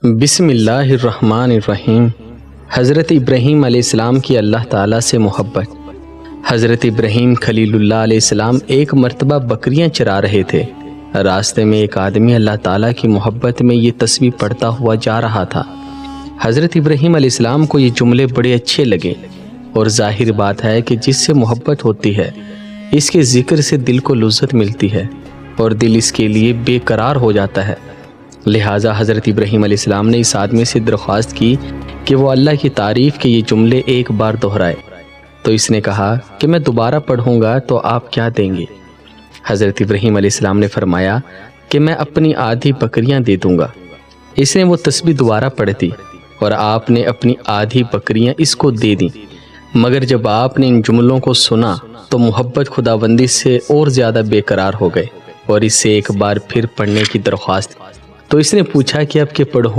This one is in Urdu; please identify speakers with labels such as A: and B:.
A: بسم اللہ الرحمن الرحیم۔ حضرت ابراہیم علیہ السلام کی اللہ تعالیٰ سے محبت۔ حضرت ابراہیم خلیل اللہ علیہ السلام ایک مرتبہ بکریاں چرا رہے تھے۔ راستے میں ایک آدمی اللہ تعالیٰ کی محبت میں یہ تسبیح پڑھتا ہوا جا رہا تھا۔ حضرت ابراہیم علیہ السلام کو یہ جملے بڑے اچھے لگے، اور ظاہر بات ہے کہ جس سے محبت ہوتی ہے اس کے ذکر سے دل کو لذت ملتی ہے اور دل اس کے لیے بے قرار ہو جاتا ہے۔ لہٰذا حضرت ابراہیم علیہ السلام نے اس آدمی سے درخواست کی کہ وہ اللہ کی تعریف کے یہ جملے ایک بار دہرائے، تو اس نے کہا کہ میں دوبارہ پڑھوں گا تو آپ کیا دیں گے؟ حضرت ابراہیم علیہ السلام نے فرمایا کہ میں اپنی آدھی بکریاں دے دوں گا۔ اس نے وہ تسبیح دوبارہ پڑھ دی اور آپ نے اپنی آدھی بکریاں اس کو دے دیں، مگر جب آپ نے ان جملوں کو سنا تو محبت خداوندی سے اور زیادہ بے قرار ہو گئے اور اس سے ایک بار پھر پڑھنے کی درخواست کی۔ تو اس نے پوچھا کہ اب کہ پڑھوں